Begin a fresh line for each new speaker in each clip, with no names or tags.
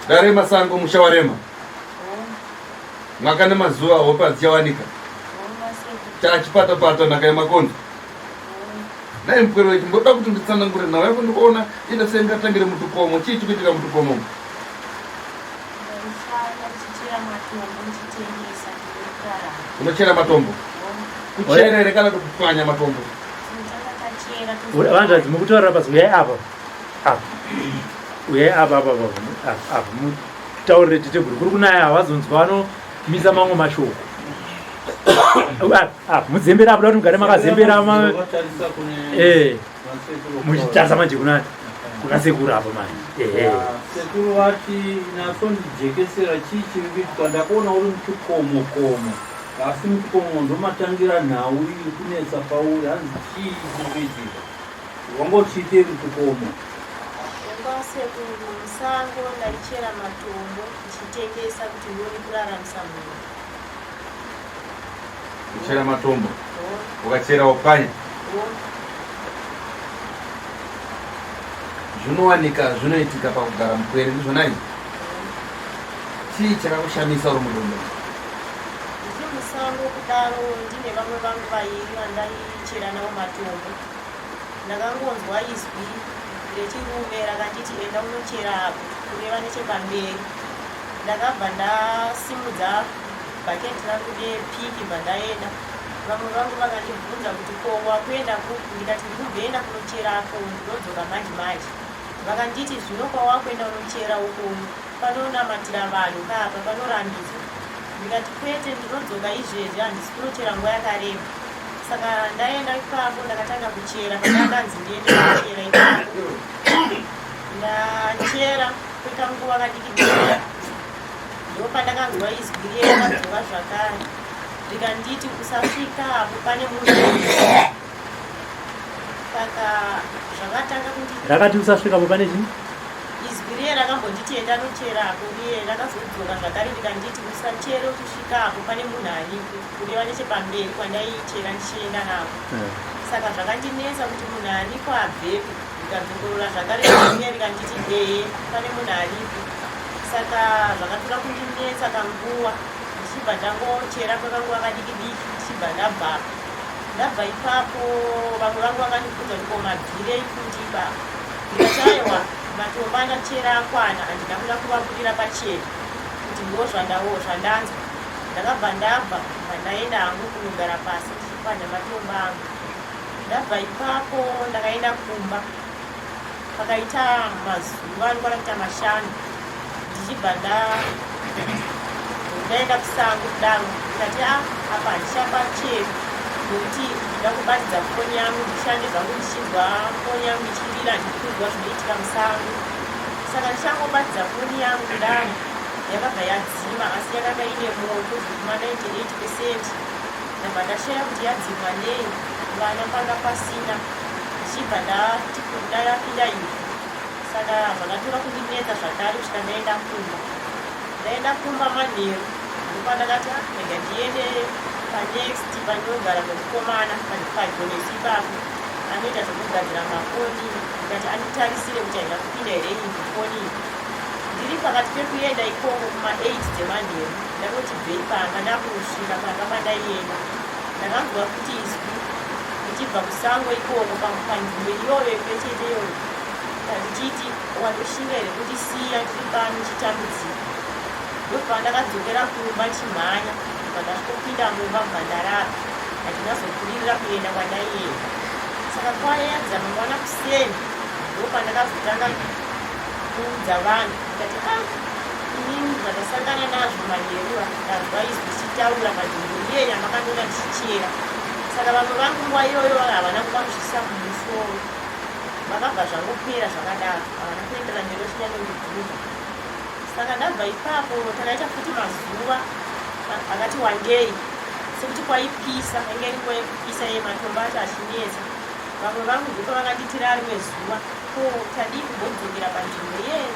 Darema sango mushawarema. Makane mazuwa hopa dziwanika. Chachipata pata nakaye makondo. Naye mkwero wetu mboda kuti nditsanangure nawe yako ndikuona ina senga tangire mutukomo chichi kuitika mutukomo. Unachera matombo. Kucherere kana kupwanya matombo.
Wanda mukutora basi uye apa. Uye apa. Taure tete kuri kunaya wazonzwa vano misa mango mashoko. Muzembera apa kuti mugare makazembera muchitarisa manje kunati kunasekuru apa manje.
Sekuru wati naso ndijekesera chichi kuitwa ndakuona uri mutukomo. Asi mutukomo ndomatangira nhau iri kunetsa pauri hanzi chii kuitika. Wangochiite mutukomo.
Sekuru musango ndaichera matombo ndichitengesa kuti ndione kuraramisa munhu.
Kuchera matombo. Ukachera upanya. Zvinowanika zvinoitika pakugara mupwere ndizvona izvi. Chii chakakushamisa uri mudombo?
Ndiri musango kudaro ndine vamwe vangu vairi vandaichera navo matombo. Ndakangonzwa izwi rechirume rakanditi enda unochera apo kureva nechepamberi. Ndakabva ndasimudza bhaketi rangu nepiki bva ndaenda. Vamwe vangu vakandibvunza kuti ko wakuenda kupi? Ndikati ndikuenda kunochera ako ndinodzoka manje. Vakanditi zvino kwawakuenda unochera uko panonamatira vanhu papa panorambidzwa. Ndikati kwete ndinodzoka izvezvi handisi kunochera nguva yakareba. Saka ndaenda ipapo ndakatanga kuchera pakanzi ndiende kuchera ipapo. Ndachera kwekanguva kadikidiki. Ndopandakanzwa izwi rakadzoka zvakare. Rikanditi usasvika apo pane munhu. Saka zvakatanga kuti
rakati usasvika apo pane chini?
Izwi riye rakambonditi enda nochera apo riye rakazodzoka zvakare rikanditi usachere uchisvika apo pane munhu aripo kureva nechepamberi kwandaichera ndichienda napo. Saka zvakandinetsa kuti munhu aripo abvepi. Ndikadzongorora zvakare riye rikanditi pane munhu aripo. Saka zvakatora kundinetsa kanguva ndichibva ndangochera kwekanguva kadikidiki ndichibva ndabva ipapo. Vamwe vangu vakandibvunza kuti komabvirei kuti ndikati aiwa matombo andachera akwana handina kuda kuvapurira pachena kuti ndozvandanzwa. Ndakabva ndaenda hangu kunogara pasi ndichipanda matombo angu. Ndabva ipapo ndakaenda kumba. Pakaita mazuva anokwana kuita 5 ndichibva ndaenda kusango kudaro. Ndikati apa handichapachena nokuti ndida kubatidza foni yangu ndishande zvangu ndichinzwa foni yangu ichirira ndikuzwa zvinoitika musango. Saka ndichangobatidza foni yangu kudaro. Yakabva yadzima asi yakanga ine moto zvekuma 98%. Ndabva ndashaya kuti yadzimwa nei vana panga pasina. Ndichibva ndapinda ivo. Saka zvakatora kundinetsa zvakare kusvika ndaenda kumba manheru. Ndopandakati rega ndiende panext panogara kwemukomana padhonesi ipapo anoita zvekugadzira mafoni. Ndikati anditarisire kuti haina kupinda here iyi foni. Ndiri pakati pekuenda ikoko kuma8 dzemanheru ndakoti bvei panga ndakusvika panga pandaienda. Ndakanzwa kuti izwi ndichibva kusango ikoko panzvimbo iyoyo pechete ndichiti wandoshinga here kuti siya tiri pano chitambudzika. Ndopandakadzokera kumba chimhanya pandasvitopinda mumba mubhandarara handina zokuririra kuenda kwandaienda. Saka kwaedza mangwana kuseni ndopandakazotanga kuudza vanhu ndikati inini zvandasangana nazvo manheruva ndazwa izwi ndichitaura panzvimbo iye yamakandona ndichichera. Saka vamwe vangu nguva iyoyo havana kuda kuzvisa mumusoro. Vakabva zvangopera zvakadaro havana kuendera mberi vachinyanondibvunza. Saka ndabva ipapo takaita futi mazuva akati wandei sekuti kwaipisa ainge iri nguva yekupisa yematombo acho achinetsa. Vamwe vangu ndipo vakanditira rimwe zuva ko tadii kumbodzokera panzvimbo iyeye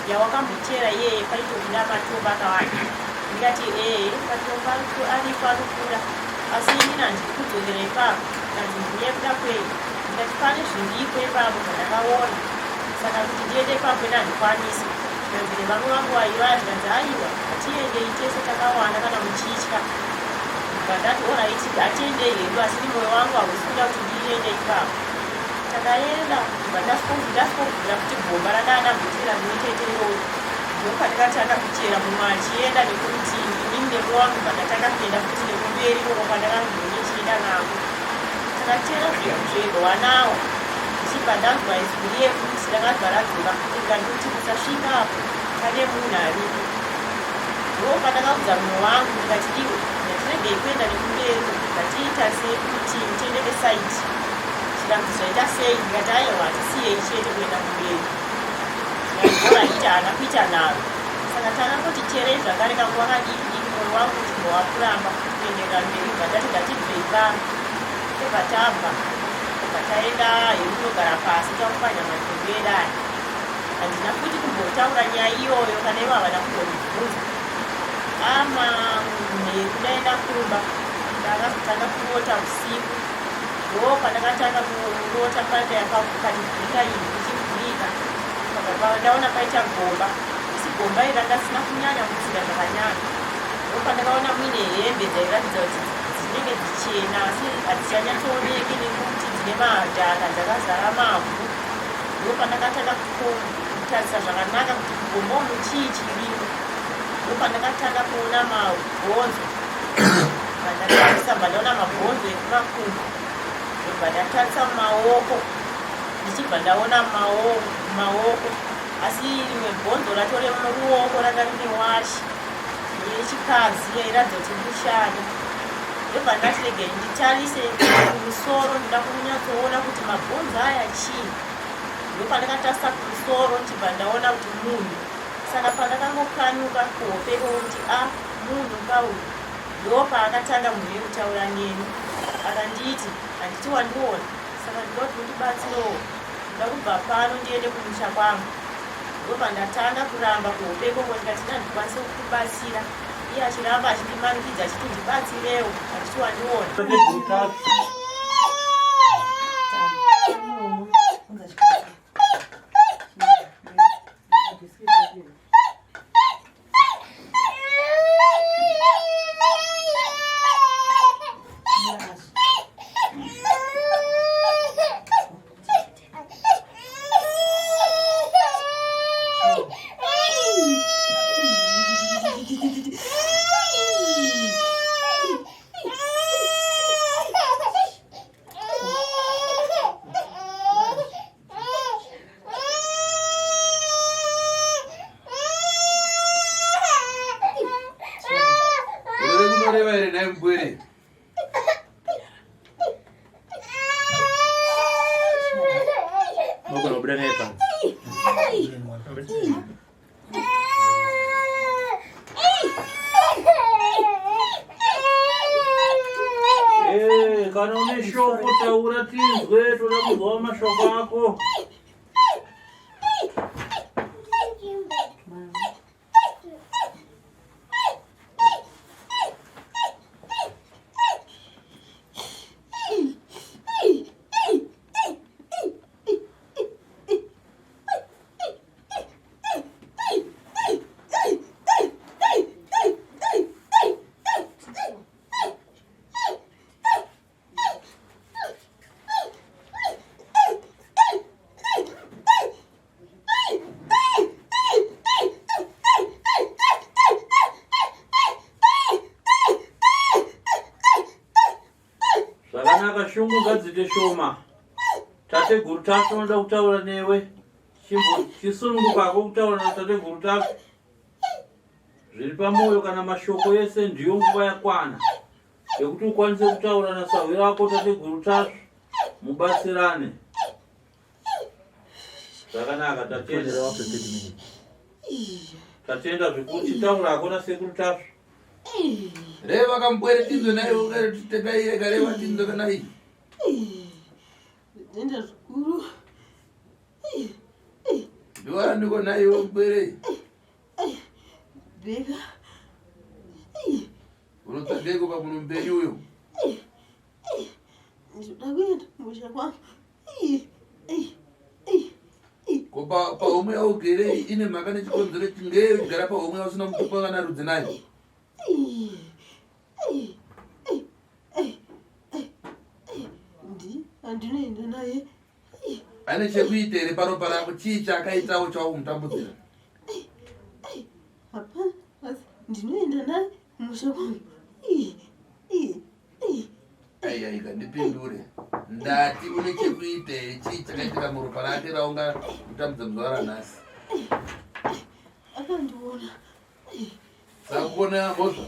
yawakambochera iyeye paitobuda matombo akawanda. Ndikati matombo aripo anokura asi inini handiri kudzokera ipapo kanzvimbo yekuda kwei. Ndikati pane zviriko ipapo zvandakaona. saka kuti ndiende ipapo ndandikwanisa vile vamwe vangu vaivaya tikanzi aiwa hatiendei tese takawana kana muchitya ndati oraiti hatiendei hedu asi mwoyo wangu hausi kuda kuti ndiende ipapo takaenda ndasipokubvira kuti gomba radandabvutira ndinoteteyo ndokandakatanga kuchera mumwe achienda nekuti inini nemwoyo wangu ndatanga kuenda kuti nekumberi koko kwandakangonichienda nako takatera zvego wanawa ichibva ndanzwa izwi riyekuti ndakabva radzoka ndikuti kusasvika apo pane munhu aripo ndopandakaudza mumwe wangu ndikati iwe ndatiregei kuenda nekumberi ndatiita sei kuti tiende nesaiti chidambudzwa sei ndikati aiwa hatisiyei chiende kuenda kumberi ndikati haana kuita naro saka takangoti cherei zvakare kanguva kadiki mwoyo wangu kuti ndowakuramba kuendera mberi bva ndati ngatibvei pano tobva tabva taenda yekundogara pasi takupanya matembera aya handina kuti kumbotaura nyaya iyoyo kana ivo havana kundondibvunza ama nekudaenda kumba ndakazotanga kurota usiku ndo pandakatanga kurota pakanivhurika inhu ichivhurika pakabva ndaona paita gomba asi gomba iri randasina kunyanya kuziva zvakanyanya ndo pandakaona muine hembe dzairatidza kuti dzinenge dzichena asi hadzichanyatsooneki nekuti dzine madhaka dzakazara mavhu ndo pandakatanga kutarisa zvakanaka kuti kugomba umu chii chirimo ndo pandakatanga kuona mabhonzo pandatarisa bva ndaona mabhonzo ekumakumbo ndobva ndatarisa mumaoko ndichibva ndaona maoko asi rimwe bhonzo ratore muruoko ranga rine washi yechikadzi yairatidza kuti mushana ndobva ndati regei nditarise kumusoro ndoda kunyatsoona kuti mabhonzo aya chii ndopandakatarisa kumusoro ndibva ndaona kuti munhu saka pandakangokanyuka kuhope kuti munhu kauyu ndopaakatanga munhu yekutaura neni akanditi handiti wandiona saka ndinoti undibatsirewo ndoda kubva pano ndiende kumusha kwangu ndobva ndatanga kuramba kuhope ikoko ndikati ndandikwanise kukubatsira iye achiramba achindimanikidza achiti ndibatsirewo handiti wandiona
kana une shoko taura tizwe toda kuzwa mashoko ako shungu gadzite shoma tate guru tacho noda kutaura newe chisununguka kako kutaura na tate guru tacho zviri pamwoyo kana mashoko yese ndiyo nguva yakwana yekuti ukwanise kutaura na sawi rako tate guru tacho mubatsirane zvakanaka tatenda zvekuti chitaura akona sekuru tacho
reva kambwere tinzo nayo tekai kareva tinzo kana hii
nenda zvikuru
ndiwara ndiko nayo mbwere
beka
unotabeko pamuno mbenyuyo
ndoda kuenda kumusha kwangu
Kopa paumwe yaugere ine mhaka nechikonzero chingei kugara paumwe usina mutupo kana rudzi nayo.
Andinoenda naye.
Ane chekuita here paropa rako chii chakaitawo chakumutamudzira?
Hapana, ndinoenda naye musha wangu.
Ai kandipindure. Ndati une chekuita here chii chakaitika muropa rake raunga kutamudza zuva ranhasi?
Akandiona.
Sakuona Mabhonzo?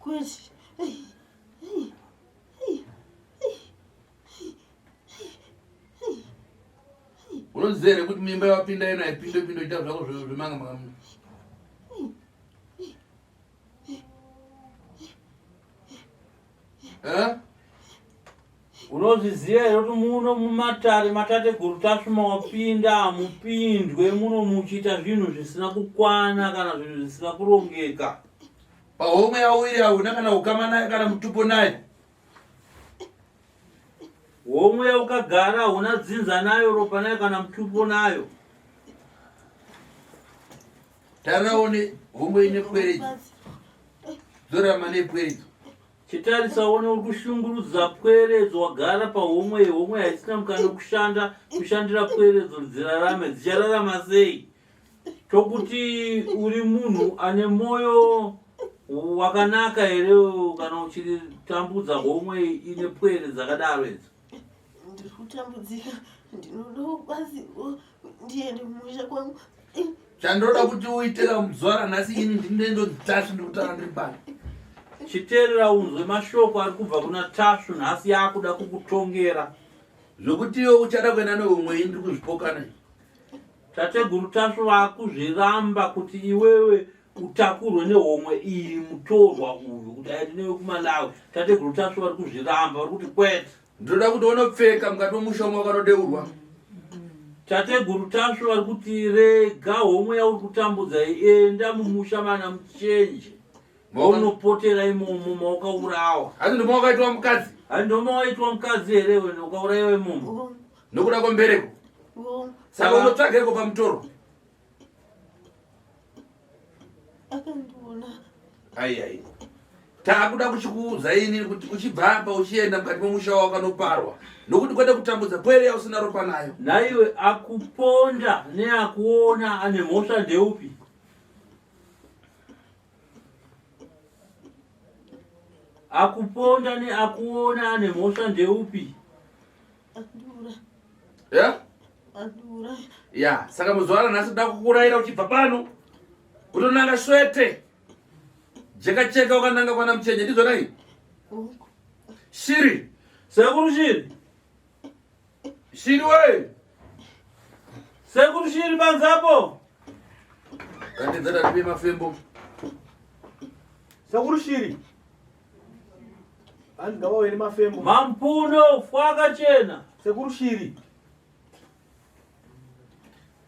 Kweti.
Unoziva here kuti mimba yawapinda ino haipindopindo ita zvako zvemanga manga.
Unozviziva here kuti muno mumatare matateguru tasvuma wapinda hamupindwe muno muchiita zvinhu zvisina kukwana kana zvinhu zvisina kurongeka.
Pahomwe yauviri hauna kana ukama naye kana mutupo naye.
Homwe yaukagara hauna dzinza nayo, ropa nayo kana mutupo nayo.
Taraone homwe ine pweredzo. Dzorama nepweredzo.
Chitarisa one uri kushungurudza pweredzo wagara pahomwe. Homwe haisina mukana kushandira pweredzo dzirarame. Dzichararama sei? Chokuti uri munhu ane moyo wakanaka here kana uchitambudza homwe ine pwere dzakadaro idzi?
Ndiri kutambudzika, ndinodawo basi ndiende kumusha kwangu.
Chandoda kuti uitira zuva ranhasi ini ndinendo Tashu ndikutaura ndiri bani.
Chiteerera unzwe mashoko ari kubva kuna Tashu nhasi yakuda kukutongera.
Zvokuti iwe uchada kuenda nehomwe ini ndiri kuzvipoka naye.
Tateguru Tashu vakuzviramba kuti iwewe utakurwe nehomwe iyi mutorwa uyu kuti aende newe kuMalawi. Tateguru Tashu vari kuzviramba, vari kuti kwete.
Ndoda kuti unopfeka mukati momusha wako wakanodeurwa.
Tateguru Tashu vari kuti rega homwe yauri kutambudza enda mumusha mana muchenje. Maunopotera imomo maukaurawa.
Asi ndimo wakaitwa mukadzi?
Asi ndimo waitwa mukadzi here wena ukaurayiwa imomo?
Nokuda kwembereko. Saka unotsvagireko Pamutorwa?
Akandiona.
Ai. Takuda kuchikuudza ini kuti uchibva apa uchienda mukati momusha wako wakanoparwa. Nokuti kwete kutambudza pwere yausina ropa nayo.
Naiwe akuponda neakuona ane mhosva ndeupi? Akuponda neakuona ane mhosva ndeupi?
Andura.
Ya, saka muzuva ranhasi ndoda kukurayira uchibva pano kutonanga swete. Jeka ukananga kwana muchenje ndizvo nai? Shiri.
Sekuru Shiri.
Shiri we.
Sekuru Shiri banzapo.
Kandidzada tipe mafembo.
Sekuru Shiri. Angawa wene mafembo.
Mampuno fwaka chena.
Sekuru Shiri.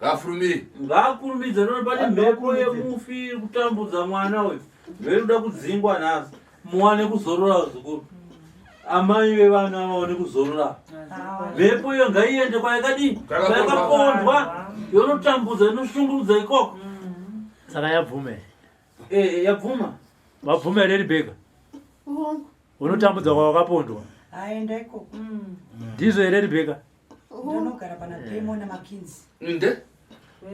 Gafurumiri.
Ngakurumidza none pane mhepo yemufi kutambudza mwana uyu. Veruda kudzingwa nhasi. Muwane kuzorora zvikuru. Amai vevana vaone kuzorora. Mhepo iyo ngaiende kwayakadini? Kwayakapondwa. Yonotambudza inoshungurudza ikoko.
Saka yabvume.
Yabvuma.
Wabvume here Rebecca. Unotambudza kwawakapondwa.
Aenda ikoko.
Ndizvo here Rebecca.
Ndinogara pana Pemo naMakinzi.
Nde?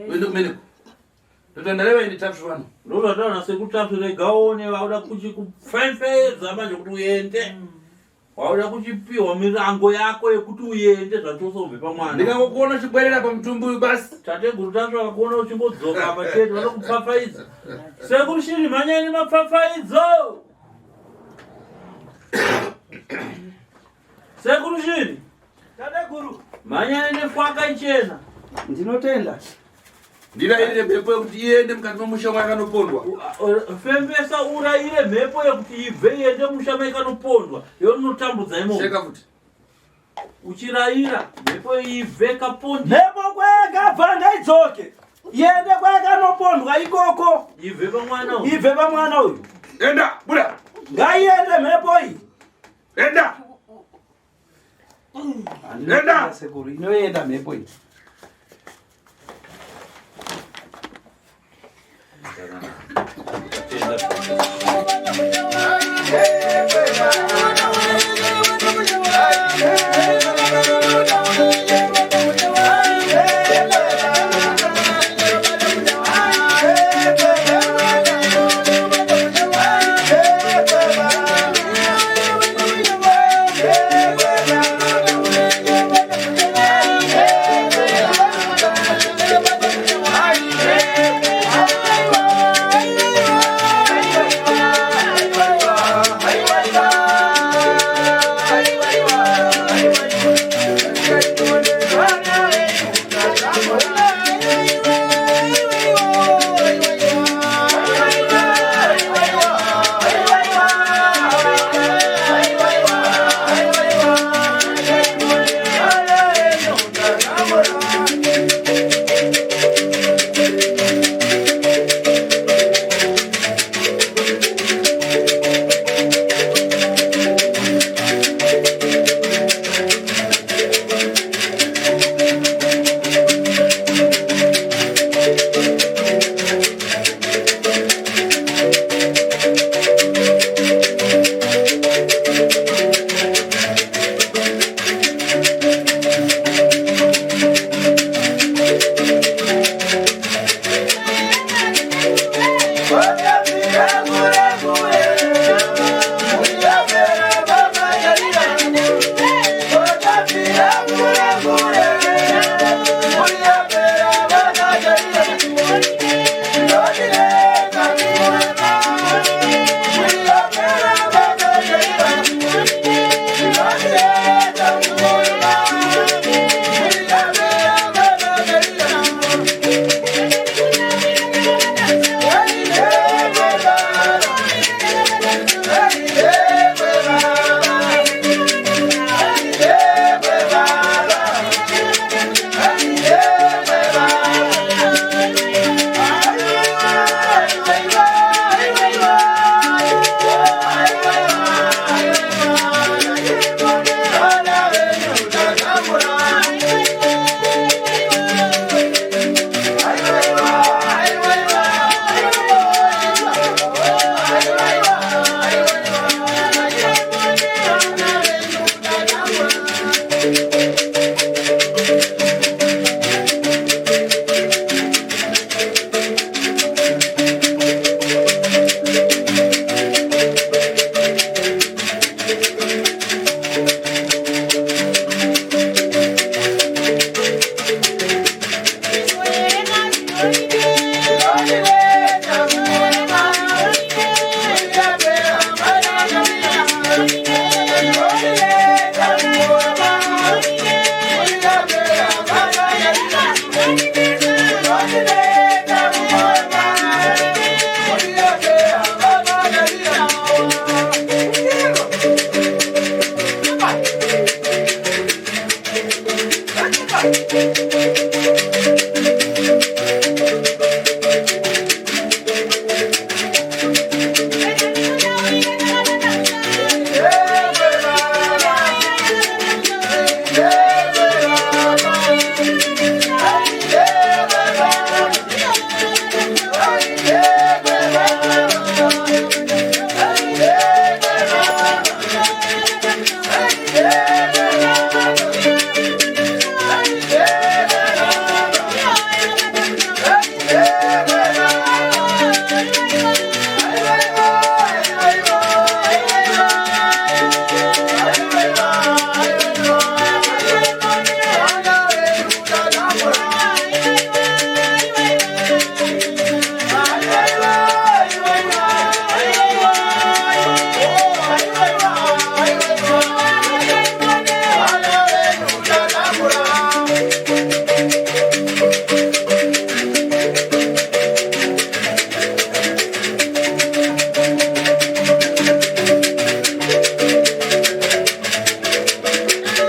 Wende kumeneko. Ndotandareva ini Tashu vano.
Ndozvataura sekutatu regaone vauda kuchikufemfedza manje kuti uende. Wauda kuchipiwa mirango yako yekuti uende zvachose ubve pamwana.
Ndingangokuona uchibwerera pamutumbi uyu basi.
Tateguru Tashu akakuona uchingodzoka apa chete vanoda kupfapfaidza. Sekuru Shiri mhanyai nemapfapfaidzo. Sekuru Shiri.
Tateguru.
Mhanyai nefwaka ichena.
Ndinotenda.
Ndirairire mhepo yekuti iende mukati momusha mwakanopondwa.
Fembesa urayire mhepo yekuti ibve iende musha maikanopondwa. Yonotambudza imomo.
Sheka futi.
Uchirayira mhepo ibve kapondi.
Mhepo kwayakabva ndaidzoke. Iende kwayakanopondwa ikoko.
Ibve pamwana uyu.
Ibve pamwana uyu.
Enda, buda.
Ngaiende mhepo iyi.
Enda. Nenda
sekuru inoenda mhepo iyi.